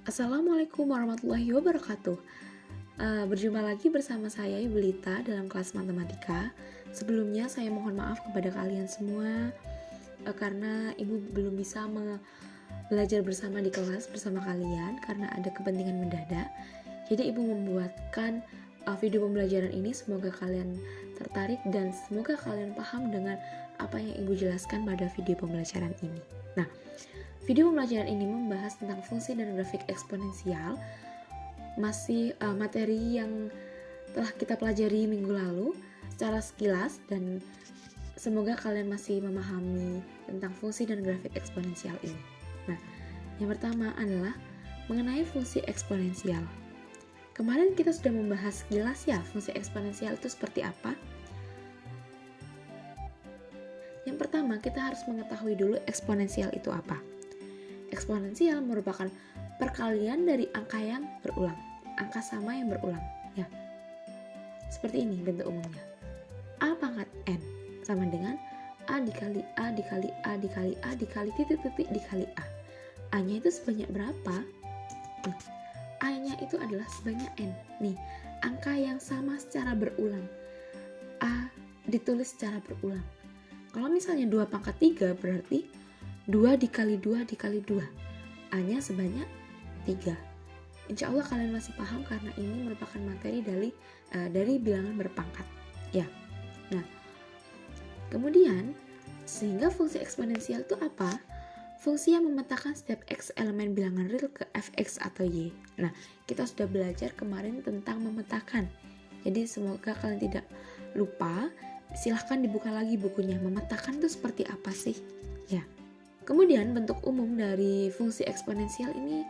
Assalamualaikum warahmatullahi wabarakatuh. Berjumpa lagi bersama saya Ibu Lita dalam kelas matematika. Sebelumnya saya mohon maaf kepada kalian semua karena Ibu belum bisa belajar bersama di kelas bersama kalian karena ada kepentingan mendadak. Jadi Ibu membuatkan video pembelajaran ini, semoga kalian tertarik dan semoga kalian paham dengan apa yang Ibu jelaskan pada video pembelajaran ini. Nah, video pembelajaran ini membahas tentang fungsi dan grafik eksponensial, masih materi yang telah kita pelajari minggu lalu secara sekilas, dan semoga kalian masih memahami tentang fungsi dan grafik eksponensial ini. Nah, yang pertama adalah mengenai fungsi eksponensial. Kemarin kita sudah membahas sekilas ya fungsi eksponensial itu seperti apa. Yang pertama kita harus mengetahui dulu eksponensial itu apa. Eksponensial merupakan perkalian dari angka yang berulang, angka sama yang berulang, ya. Seperti ini bentuk umumnya. A pangkat n sama dengan A dikali A dikali A dikali A dikali titik-titik dikali A. A-nya itu sebanyak berapa? A-nya itu adalah sebanyak n. Nih, angka yang sama secara berulang. A ditulis secara berulang. Kalau misalnya 2 pangkat 3 berarti 2 dikali 2 dikali 2. A-nya sebanyak 3. Insya Allah kalian masih paham karena ini merupakan materi dari bilangan berpangkat. Ya. Nah, kemudian sehingga fungsi eksponensial itu apa? Fungsi yang memetakan setiap x elemen bilangan real ke fx atau y. Nah, kita sudah belajar kemarin tentang memetakan. Jadi semoga kalian tidak lupa. Silahkan dibuka lagi bukunya. Memetakan itu seperti apa sih? Ya. Kemudian bentuk umum dari fungsi eksponensial ini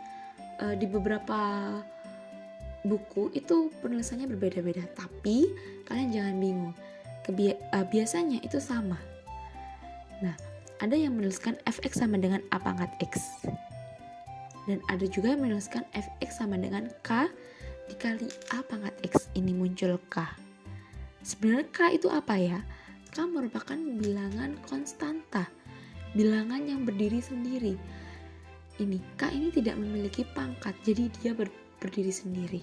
di beberapa buku itu penulisannya berbeda-beda. Tapi kalian jangan bingung. Biasanya itu sama. Nah, ada yang menuliskan fx sama dengan a pangkat x. Dan ada juga yang menuliskan fx sama dengan k dikali a pangkat x. Ini muncul k. Sebenarnya k itu apa ya? K merupakan bilangan konstanta, bilangan yang berdiri sendiri. Ini k ini tidak memiliki pangkat, jadi dia berdiri sendiri.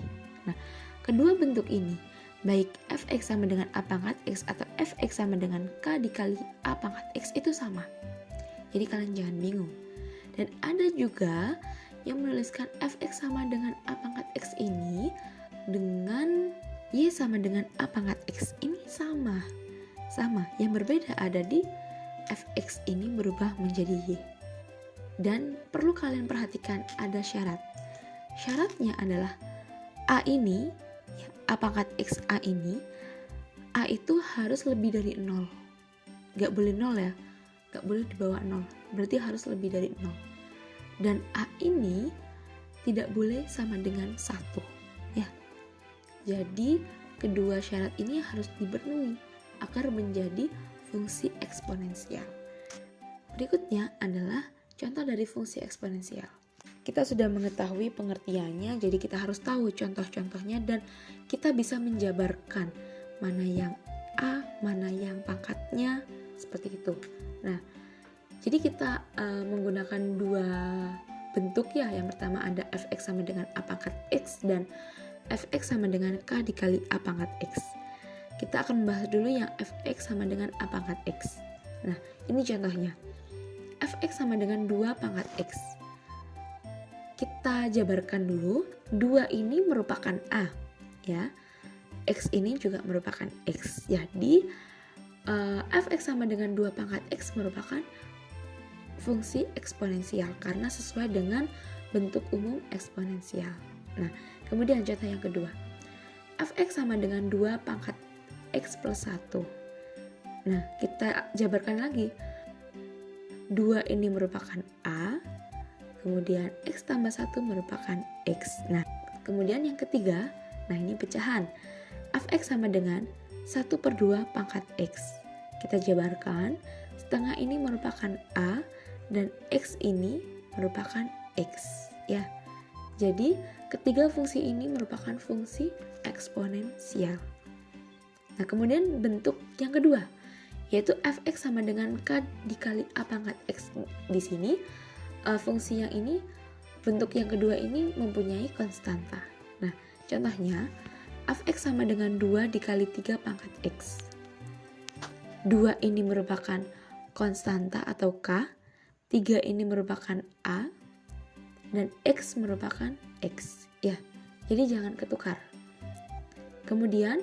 Nah, kedua bentuk ini, baik fx sama dengan a pangkat x atau fx sama dengan k dikali a pangkat x itu sama. Jadi kalian jangan bingung. Dan ada juga yang menuliskan fx sama dengan a pangkat x ini dengan y sama dengan a pangkat x ini sama. Yang berbeda ada di fx ini berubah menjadi y. Dan perlu kalian perhatikan ada syarat. Syaratnya adalah a ini, a pangkat x a ini, a itu harus lebih dari 0. Gak boleh 0 ya. Gak boleh di bawah 0, berarti harus lebih dari 0. Dan A ini tidak boleh sama dengan 1 ya. Jadi kedua syarat ini harus dipenuhi agar menjadi fungsi eksponensial. Berikutnya adalah contoh dari fungsi eksponensial. Kita sudah mengetahui pengertiannya, jadi kita harus tahu contoh-contohnya dan kita bisa menjabarkan mana yang A, mana yang pangkatnya, seperti itu. Nah, jadi kita menggunakan dua bentuk ya. Yang pertama ada fx sama dengan a pangkat x dan fx sama dengan k dikali a pangkat x. Kita akan membahas dulu yang fx sama dengan a pangkat x. Nah, ini contohnya. Fx sama dengan 2 pangkat x. Kita jabarkan dulu. 2 ini merupakan a, ya. X ini juga merupakan x. Jadi fx sama dengan 2 pangkat x merupakan fungsi eksponensial karena sesuai dengan bentuk umum eksponensial. Nah, kemudian contoh yang kedua. Fx sama dengan 2 pangkat x plus 1. Nah, kita jabarkan lagi. 2 ini merupakan a, kemudian x tambah 1 merupakan x. Nah, kemudian yang ketiga, nah ini pecahan. Fx sama dengan 1/2 pangkat x. Kita jabarkan, setengah ini merupakan a dan x ini merupakan x, ya. Jadi, ketiga fungsi ini merupakan fungsi eksponensial. Nah, kemudian bentuk yang kedua, yaitu fx sama dengan k dikali a pangkat x. Di sini fungsi yang ini bentuk yang kedua ini mempunyai konstanta. Nah, contohnya f(x) sama dengan 2 dikali 3 pangkat x. 2 ini merupakan konstanta atau k, 3 ini merupakan a, dan x merupakan x. Ya, jadi jangan ketukar. Kemudian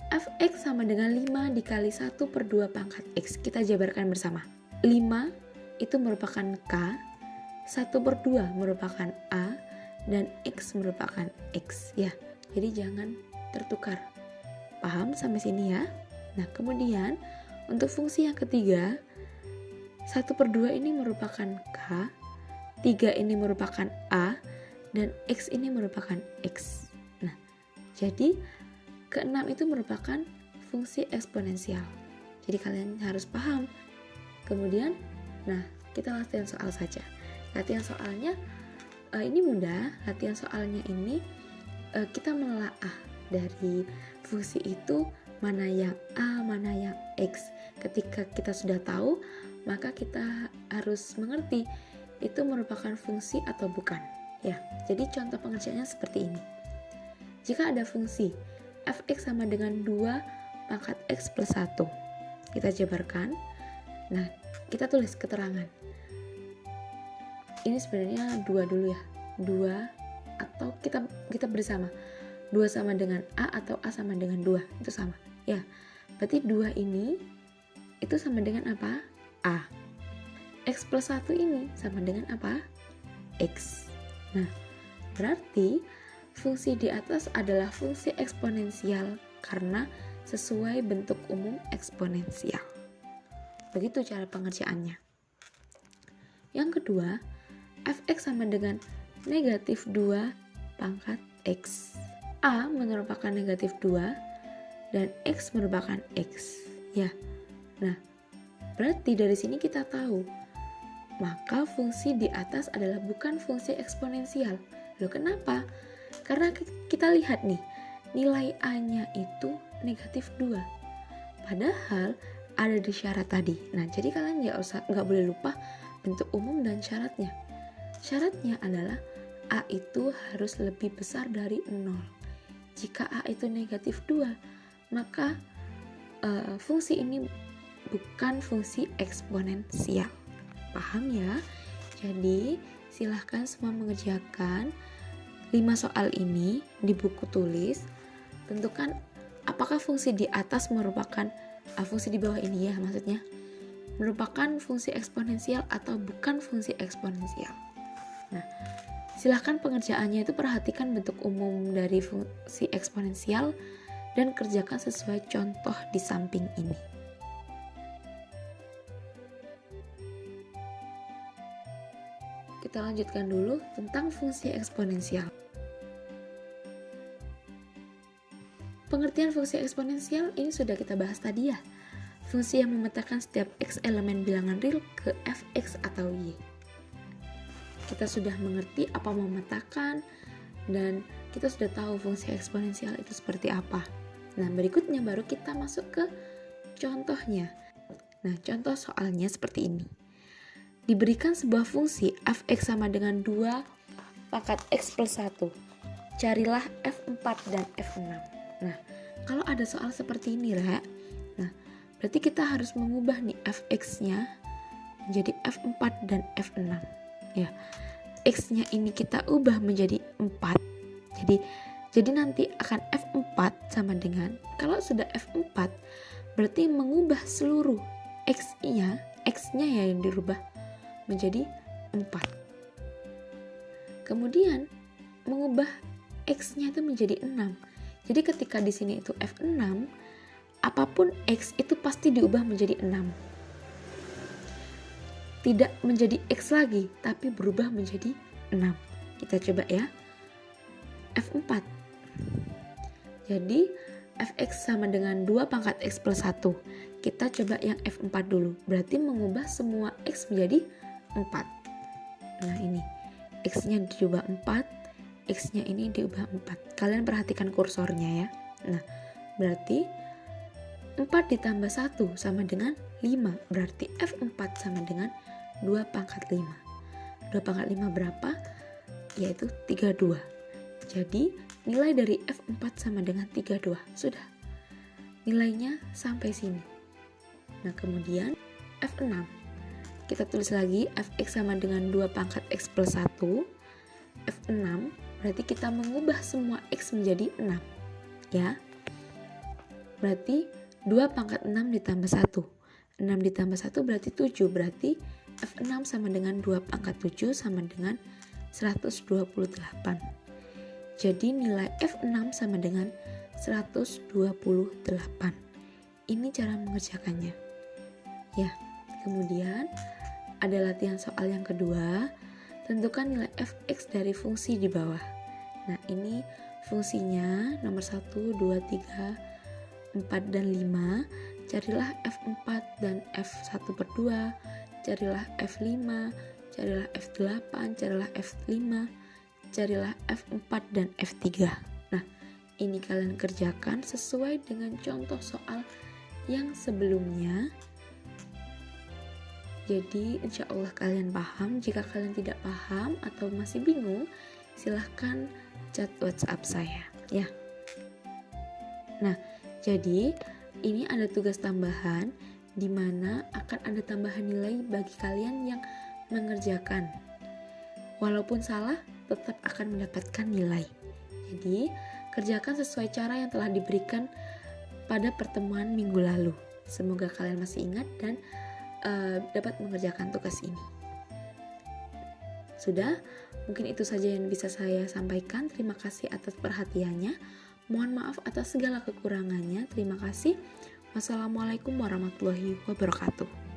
f(x) sama dengan 5 dikali 1/2 pangkat x. Kita jabarkan bersama. 5 itu merupakan k, 1/2 merupakan a, dan x merupakan x. Ya, jadi jangan tertukar. Paham sampai sini ya? Nah, kemudian untuk fungsi yang ketiga, 1/2 ini merupakan k, 3 ini merupakan a, dan x ini merupakan x. Nah, jadi ke-6 itu merupakan fungsi eksponensial. Jadi kalian harus paham. Kemudian, nah, kita latihan soal saja. Latihan soalnya ini mudah. Latihan soalnya ini kita menelaah dari fungsi itu mana yang a, mana yang x. Ketika kita sudah tahu, maka kita harus mengerti itu merupakan fungsi atau bukan. Ya, jadi contoh pengerjaannya seperti ini. Jika ada fungsi f(x) sama dengan 2 pangkat x plus 1, kita jabarkan. Nah, kita tulis keterangan. Ini sebenarnya 2 dulu ya. 2 atau kita bersama. 2 sama dengan a atau a sama dengan 2, itu sama. Ya, berarti 2 ini itu sama dengan apa? A. X plus 1 ini sama dengan apa? X. Nah, berarti fungsi di atas adalah fungsi eksponensial karena sesuai bentuk umum eksponensial. Begitu cara pengerjaannya. Yang kedua, f(x) sama dengan negatif 2 pangkat x. A merupakan negatif 2 dan x merupakan x. Ya, nah berarti dari sini kita tahu maka fungsi di atas adalah bukan fungsi eksponensial. Loh, kenapa? Karena kita lihat nih, nilai a-nya itu negatif 2. Padahal ada di syarat tadi. Nah, jadi kalian nggak boleh lupa bentuk umum dan syaratnya. Syaratnya adalah a itu harus lebih besar dari 0. Jika a itu negatif 2, maka fungsi ini bukan fungsi eksponensial. Paham ya? Jadi silahkan semua mengerjakan 5 soal ini di buku tulis. Tentukan apakah fungsi di atas merupakan fungsi di bawah ini ya, maksudnya merupakan fungsi eksponensial atau bukan fungsi eksponensial. Nah, silahkan pengerjaannya itu perhatikan bentuk umum dari fungsi eksponensial dan kerjakan sesuai contoh di samping ini. Kita lanjutkan dulu tentang fungsi eksponensial. Pengertian fungsi eksponensial ini sudah kita bahas tadi ya. Fungsi yang memetakan setiap x elemen bilangan real ke fx atau y. Kita sudah mengerti apa memetakan dan kita sudah tahu fungsi eksponensial itu seperti apa. Nah, berikutnya baru kita masuk ke contohnya. Nah, contoh soalnya seperti ini. Diberikan sebuah fungsi f(x) sama dengan 2 pangkat x plus 1. Carilah f4 dan f6. Nah, kalau ada soal seperti ini, Rek. Nah, berarti kita harus mengubah nih fx-nya menjadi f4 dan f6. Ya, x-nya ini kita ubah menjadi 4. Jadi nanti akan f4 sama dengan, kalau sudah f4, berarti mengubah seluruh x-nya ya yang dirubah menjadi 4. Kemudian mengubah x-nya itu menjadi 6. Jadi ketika di sini itu f6, apapun x itu pasti diubah menjadi 6. Tidak menjadi x lagi, tapi berubah menjadi 6. Kita coba ya. f4. Jadi fx sama dengan 2 pangkat x plus 1. Kita coba yang f4 dulu. Berarti mengubah semua x menjadi 4. Nah, ini x-nya diubah 4, x-nya ini diubah 4. Kalian perhatikan kursornya ya. Nah, berarti 4 ditambah 1 sama dengan 5. Berarti f4 sama dengan 2 pangkat 5. 2 pangkat 5 berapa? yaitu 32. Jadi nilai dari F4 sama dengan 32. Sudah. Nilainya sampai sini. Nah, kemudian F6. Kita tulis lagi Fx sama dengan 2 pangkat X plus 1. F6 berarti kita mengubah semua X menjadi 6. Ya. Berarti 2 pangkat 6 ditambah 1. 6 ditambah 1 berarti 7. Berarti F6 sama dengan 2 pangkat 7 sama dengan 128. Jadi nilai F6 sama dengan 128. Ini cara mengerjakannya. Ya, kemudian ada latihan soal yang kedua. Tentukan nilai Fx dari fungsi di bawah. Nah, ini fungsinya nomor 1, 2, 3, 4, dan 5. Carilah F4 dan F1/2. Carilah F5, carilah F8, carilah F5, carilah F4 dan F3. Nah, ini kalian kerjakan sesuai dengan contoh soal yang sebelumnya. Jadi insya Allah kalian paham. Jika kalian tidak paham atau masih bingung, silahkan chat WhatsApp saya ya. Nah, jadi ini ada tugas tambahan di mana akan ada tambahan nilai bagi kalian yang mengerjakan. Walaupun salah, tetap akan mendapatkan nilai. Jadi, kerjakan sesuai cara yang telah diberikan pada pertemuan minggu lalu. Semoga kalian masih ingat dan dapat mengerjakan tugas ini. Sudah, mungkin itu saja yang bisa saya sampaikan. Terima kasih atas perhatiannya. Mohon maaf atas segala kekurangannya. Terima kasih. Wassalamualaikum warahmatullahi wabarakatuh.